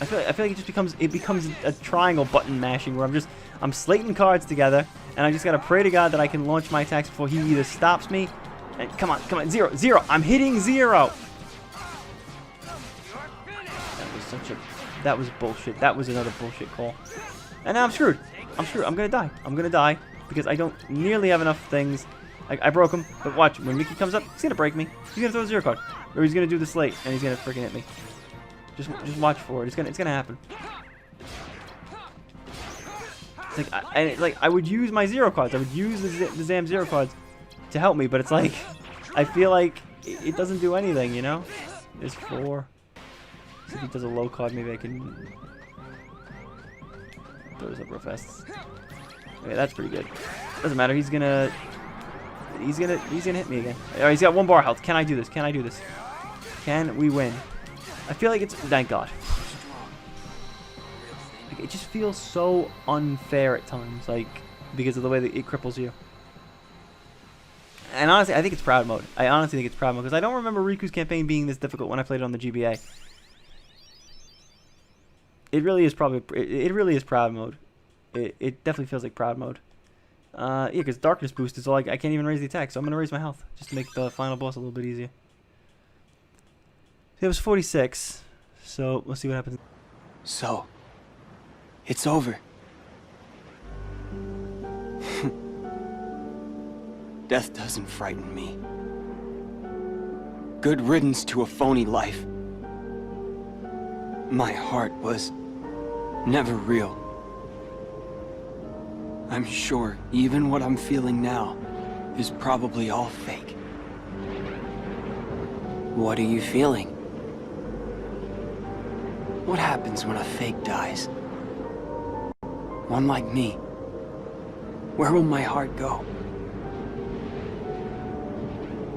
I feel like it becomes a triangle button mashing where I'm slating cards together, and I just gotta pray to God that I can launch my attacks before he either stops me. And come on, zero. I'm hitting 0. That was bullshit. That was another bullshit call. And now I'm screwed. I'm gonna die because I don't nearly have enough things. I broke him, but watch, when Mickey comes up, he's gonna break me. He's gonna throw a 0 card, or he's gonna do the slate, and he's gonna freaking hit me. Just watch for it. It's gonna happen. It's like I would use my 0 cards. I would use the Zam 0 cards to help me, but it's like I feel like it doesn't do anything, you know? There's 4. See if he does a low card. Maybe I can throw this up real fast. Okay, that's pretty good. Doesn't matter. He's gonna hit me again. Alright, he's got 1 bar health. Can I do this? Can we win? I feel like it's... Thank God. Like, it just feels so unfair at times, like, because of the way that it cripples you. And honestly, I think it's proud mode. I honestly think it's proud mode, because I don't remember Riku's campaign being this difficult when I played it on the GBA. It really is proud mode. It definitely feels like proud mode. Yeah, because darkness boost is all I can't even raise the attack, so I'm going to raise my health, just to make the final boss a little bit easier. It was 46, so let's see what happens. So, it's over. Death doesn't frighten me. Good riddance to a phony life. My heart was never real. I'm sure even what I'm feeling now is probably all fake. What are you feeling? What happens when a fake dies? One like me. Where will my heart go?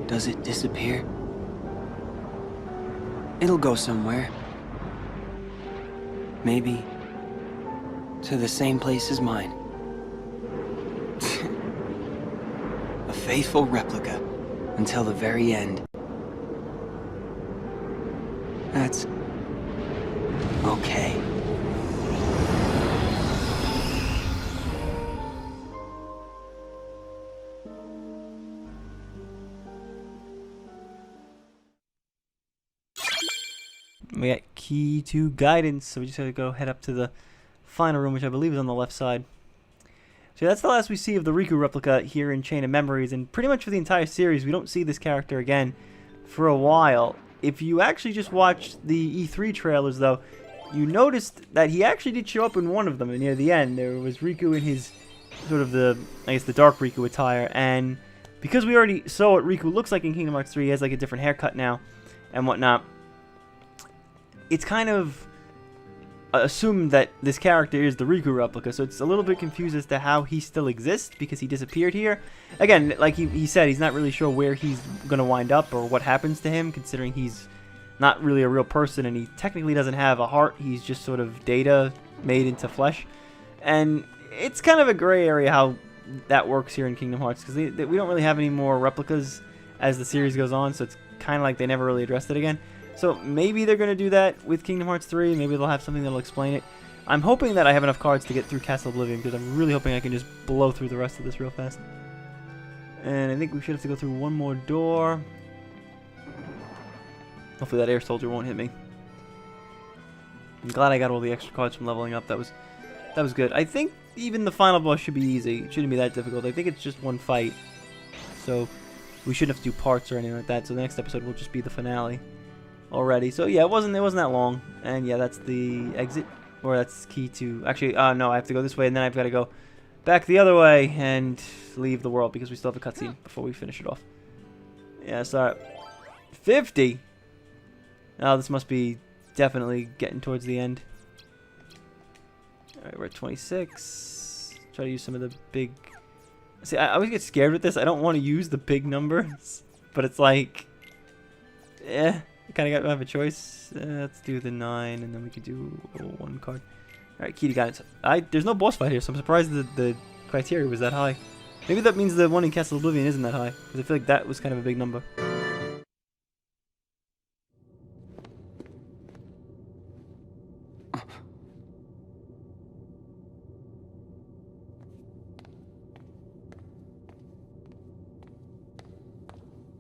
Does it disappear? It'll go somewhere. Maybe to the same place as mine. A faithful replica until the very end. That's okay. We got key to guidance, so we just gotta go head up to the final room, which I believe is on the left side. So that's the last we see of the Riku replica here in Chain of Memories, and pretty much for the entire series, we don't see this character again for a while. If you actually just watched the E3 trailers, though, you noticed that he actually did show up in one of them near the end. There was Riku in his sort of the dark Riku attire, and because we already saw what Riku looks like in Kingdom Hearts 3, he has like a different haircut now and whatnot. It's kind of assumed that this character is the Riku replica, so it's a little bit confused as to how he still exists because he disappeared here. Again, like he said, he's not really sure where he's going to wind up or what happens to him, considering he's not really a real person and he technically doesn't have a heart. He's just sort of data made into flesh. And it's kind of a gray area how that works here in Kingdom Hearts, because we don't really have any more replicas as the series goes on, so it's kind of like they never really addressed it again. So maybe they're going to do that with Kingdom Hearts 3. Maybe they'll have something that'll explain it. I'm hoping that I have enough cards to get through Castle Oblivion, because I'm really hoping I can just blow through the rest of this real fast. And I think we should have to go through one more door. Hopefully that air soldier won't hit me. I'm glad I got all the extra cards from leveling up. That was good. I think even the final boss should be easy. It shouldn't be that difficult. I think it's just one fight. So we shouldn't have to do parts or anything like that. So the next episode will just be the finale already. So yeah, it wasn't that long. And yeah, that's the exit, or that's key to actually no, I have to go this way and then I've got to go back the other way and leave the world because we still have a cutscene before we finish it off. Yeah, sorry. 50. Oh, this must be definitely getting towards the end. Alright, we're at 26. Try to use some of the big... See, I always get scared with this. I don't want to use the big numbers. But it's like... I kind of have a choice. Let's do the 9, and then we could do one card. Alright, Kitty got it. There's no boss fight here, so I'm surprised the criteria was that high. Maybe that means the one in Castle Oblivion isn't that high, because I feel like that was kind of a big number.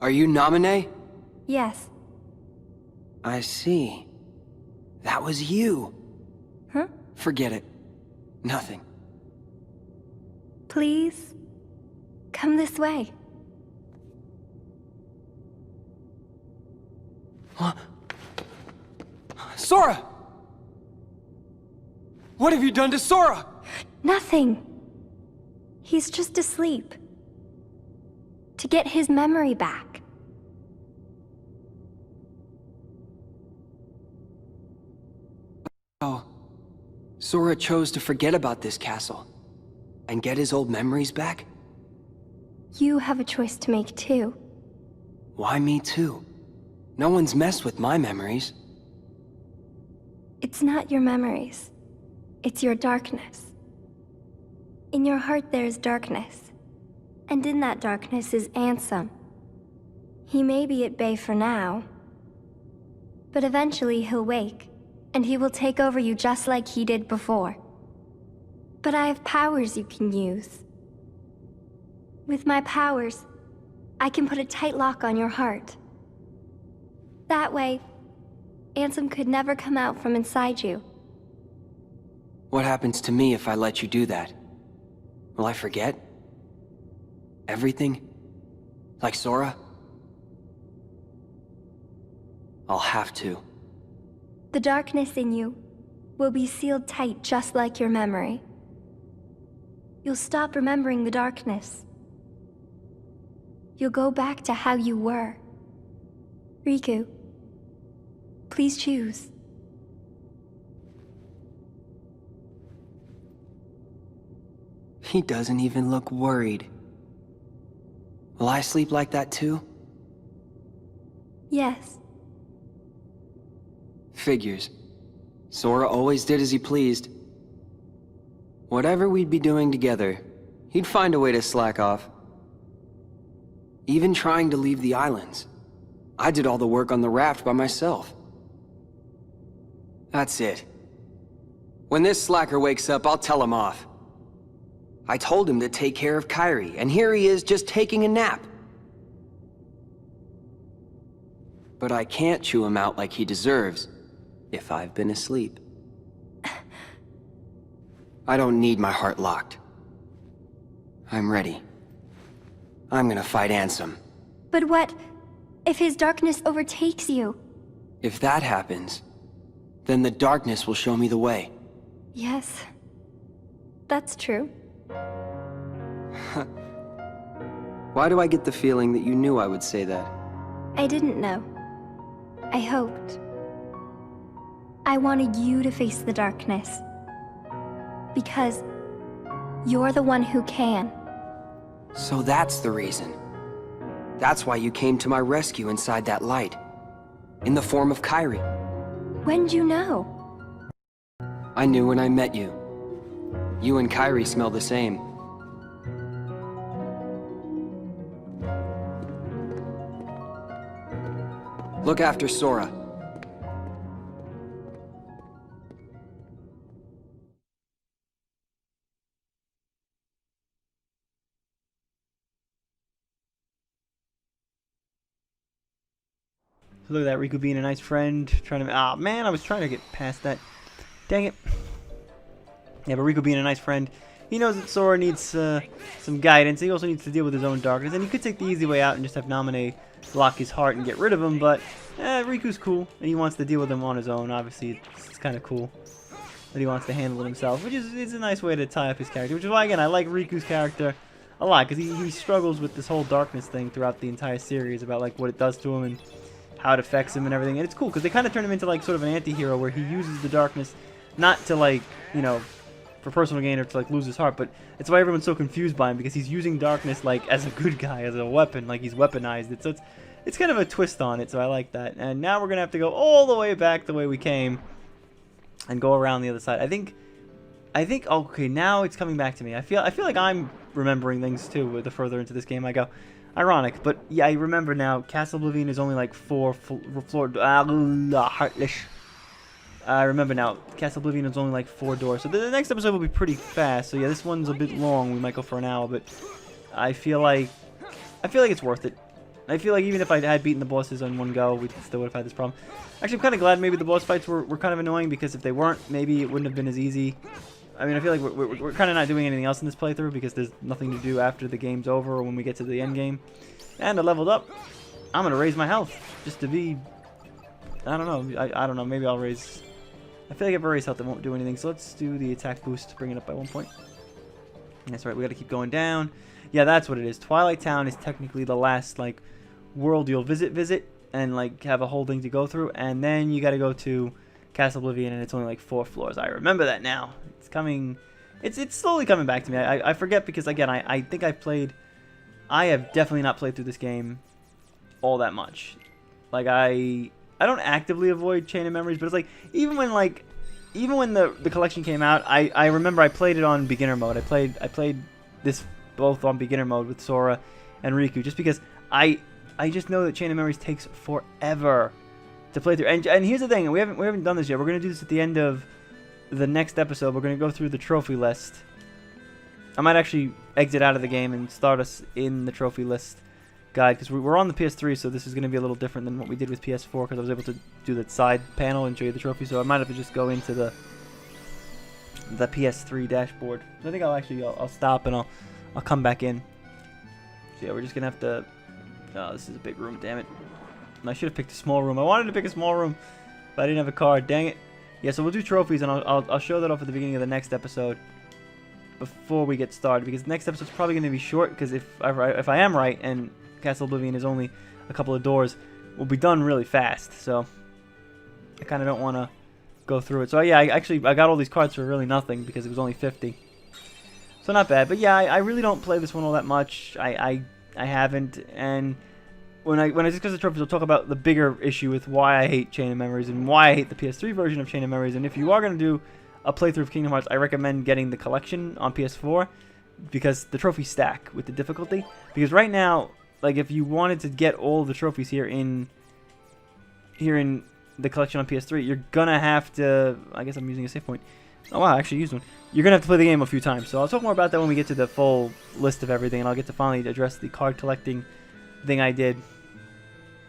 Are you Namine? Yes. I see. That was you. Huh? Forget it. Nothing. Please, come this way. Huh? Sora! What have you done to Sora? Nothing. He's just asleep. To get his memory back. Oh, Sora chose to forget about this castle and get his old memories back? You have a choice to make too. Why me too? No one's messed with my memories. It's not your memories. It's your darkness. In your heart there is darkness. And in that darkness is Ansem. He may be at bay for now, but eventually he'll wake, and he will take over you just like he did before. But I have powers you can use. With my powers, I can put a tight lock on your heart. That way, Ansem could never come out from inside you. What happens to me if I let you do that? Will I forget? Everything? Like Sora? I'll have to. The darkness in you will be sealed tight just like your memory. You'll stop remembering the darkness. You'll go back to how you were. Riku, please choose. He doesn't even look worried. Will I sleep like that too? Yes. Figures. Sora always did as he pleased. Whatever we'd be doing together, he'd find a way to slack off. Even trying to leave the islands. I did all the work on the raft by myself. That's it. When this slacker wakes up, I'll tell him off. I told him to take care of Kairi, and here he is just taking a nap. But I can't chew him out like he deserves, if I've been asleep. I don't need my heart locked. I'm ready. I'm gonna fight Ansem. But what if his darkness overtakes you? If that happens, then the darkness will show me the way. Yes, that's true. Why do I get the feeling that you knew I would say that? I didn't know. I hoped. I wanted you to face the darkness. Because you're the one who can. So that's the reason. That's why you came to my rescue inside that light. In the form of Kairi. When'd you know? I knew when I met you. You and Kairi smell the same. Look after Sora. So look at that, Riku being a nice friend, trying to... Ah, man, I was trying to get past that. Dang it. Yeah, but Riku being a nice friend, he knows that Sora needs some guidance. He also needs to deal with his own darkness, and he could take the easy way out and just have Namine lock his heart and get rid of him, but Riku's cool, and he wants to deal with him on his own. Obviously, it's kind of cool that he wants to handle it himself, which is a nice way to tie up his character, which is why, again, I like Riku's character a lot, because he struggles with this whole darkness thing throughout the entire series, about like what it does to him, and how it affects him and everything. And it's cool because they kind of turn him into like sort of an anti-hero where he uses the darkness not to like, you know, for personal gain or to like lose his heart, but it's why everyone's so confused by him, because he's using darkness like as a good guy, as a weapon, like he's weaponized it. So it's kind of a twist on it, so I like that. And now we're gonna have to go all the way back the way we came and go around the other side. I think okay, now it's coming back to me. I feel like I'm remembering things too the further into this game I go. Ironic, but yeah, I remember now. Castle Oblivion is only like 4 floor. Heartless. I remember now. Castle Oblivion is only like 4 doors. So the next episode will be pretty fast. So yeah, this one's a bit long. We might go for an hour, but I feel like it's worth it. I feel like even if I had beaten the bosses on one go, we still would have had this problem. Actually, I'm kind of glad maybe the boss fights were kind of annoying, because if they weren't, maybe it wouldn't have been as easy. I mean, I feel like we're kind of not doing anything else in this playthrough because there's nothing to do after the game's over or when we get to the end game. And I leveled up. I'm going to raise my health just to be... I don't know. I don't know. Maybe I'll raise... I feel like if I raise health, it won't do anything. So let's do the attack boost to bring it up by 1 point. That's right. We got to keep going down. Yeah, that's what it is. Twilight Town is technically the last, like, world you'll visit and, like, have a whole thing to go through. And then you got to go to Castle Oblivion, and it's only like 4 floors. I remember that now. It's coming. It's slowly coming back to me. I forget because, again, I think I have definitely not played through this game all that much. Like, I don't actively avoid Chain of Memories, but it's like even when the collection came out, I remember I played it on beginner mode. I played this both on beginner mode with Sora and Riku, just because I just know that Chain of Memories takes forever to play through. And here's the thing, we haven't done this yet. We're gonna do this at the end of the next episode. We're gonna go through the trophy list. I might actually exit out of the game and start us in the trophy list guide, because we're on the PS3, so this is going to be a little different than what we did with PS4, because I was able to do the side panel and show you the trophy, so I might have to just go into the PS3 dashboard. I think I'll stop and I'll come back in. So yeah, we're just going to have to... Oh, this is a big room, damn it. I should have picked a small room. I wanted to pick a small room, but I didn't have a card. Dang it. Yeah, so we'll do trophies, and I'll show that off at the beginning of the next episode before we get started, because the next episode's probably going to be short, because if I am right and Castle Oblivion is only a couple of doors, we'll be done really fast. So I kind of don't want to go through it. So yeah, I got all these cards for really nothing because it was only 50. So not bad. But yeah, I really don't play this one all that much. I haven't. And when I discuss the trophies, I'll talk about the bigger issue with why I hate Chain of Memories and why I hate the PS3 version of Chain of Memories. And if you are going to do a playthrough of Kingdom Hearts, I recommend getting the collection on PS4, because the trophies stack with the difficulty. Because right now, like, if you wanted to get all the trophies here in the collection on PS3, you're gonna have to... I guess I'm using a save point. Oh wow, I actually used one. You're gonna have to play the game a few times. So I'll talk more about that when we get to the full list of everything, and I'll get to finally address the card collecting thing I did.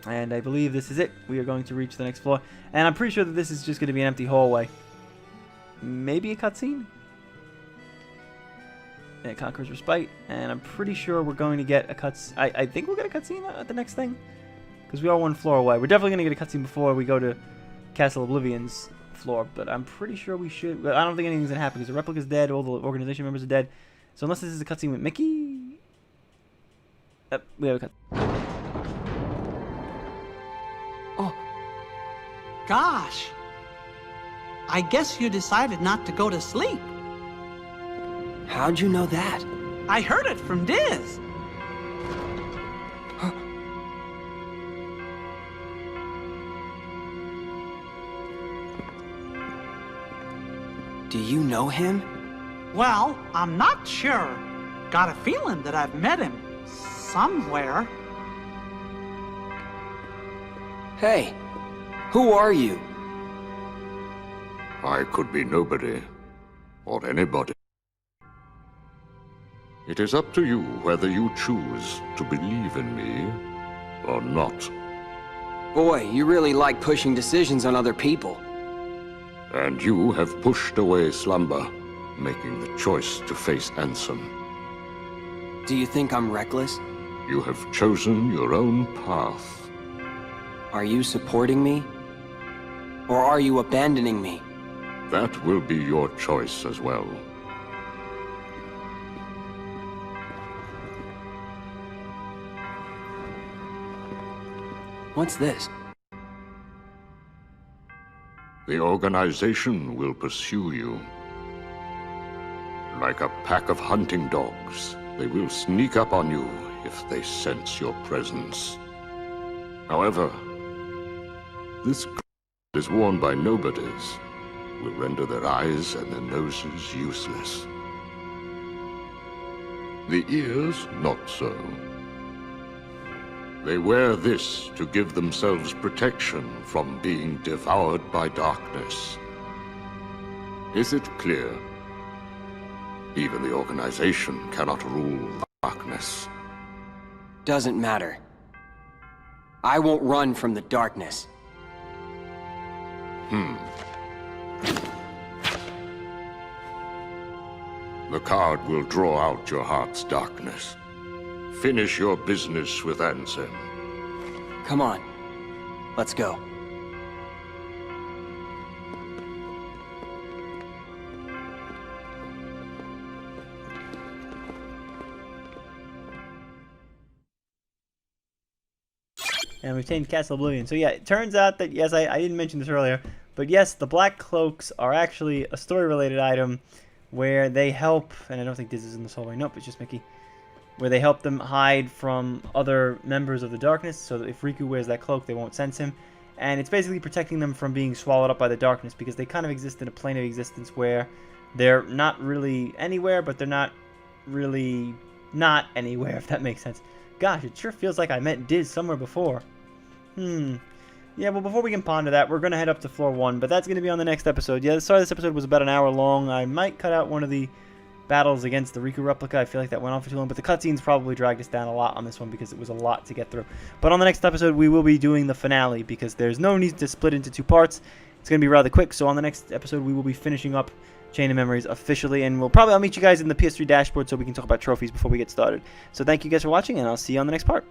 And I believe this is it. We are going to reach the next floor, and I'm pretty sure that this is just gonna be an empty hallway. Maybe a cutscene? Yeah, Conqueror's Respite, and I'm pretty sure we're going to get a cutscene. I think we'll get a cutscene at the next thing, because we are 1 floor away. We're definitely going to get a cutscene before we go to Castle Oblivion's floor, but I'm pretty sure we should. But I don't think anything's going to happen, because the replica's dead, all the organization members are dead. So unless this is a cutscene with Mickey... Yep, we have a cutscene. Oh. Gosh. I guess you decided not to go to sleep. How'd you know that? I heard it from Diz. Do you know him? Well, I'm not sure. Got a feeling that I've met him somewhere. Hey, who are you? I could be nobody, or anybody. It is up to you whether you choose to believe in me or not. Boy, you really like pushing decisions on other people. And you have pushed away slumber, making the choice to face Ansem. Do you think I'm reckless? You have chosen your own path. Are you supporting me? Or are you abandoning me? That will be your choice as well. What's this? The organization will pursue you. Like a pack of hunting dogs, they will sneak up on you if they sense your presence. However, this is worn by nobodies, will render their eyes and their noses useless. The ears, not so. They wear this to give themselves protection from being devoured by darkness. Is it clear? Even the organization cannot rule darkness. Doesn't matter. I won't run from the darkness. The card will draw out your heart's darkness. Finish your business with Ansem. Come on. Let's go. And we've taken Castle Oblivion. So yeah, it turns out that, yes, I didn't mention this earlier, but yes, the Black Cloaks are actually a story-related item where they help, and I don't think this is in this hallway, nope, it's just Mickey, where they help them hide from other members of the darkness, so that if Riku wears that cloak, they won't sense him. And it's basically protecting them from being swallowed up by the darkness, because they kind of exist in a plane of existence where they're not really anywhere, but they're not really not anywhere, if that makes sense. Gosh, it sure feels like I met Diz somewhere before. Yeah, well, before we can ponder that, we're going to head up to floor 1, but that's going to be on the next episode. Yeah, sorry this episode was about an hour long. I might cut out one of the battles against the Riku Replica. I feel like that went on for too long, but the cutscenes probably dragged us down a lot on this one because it was a lot to get through. But on the next episode, we will be doing the finale because there's no need to split into 2 parts. It's going to be rather quick, so on the next episode, we will be finishing up Chain of Memories officially, and I'll meet you guys in the PS3 dashboard so we can talk about trophies before we get started. So thank you guys for watching, and I'll see you on the next part.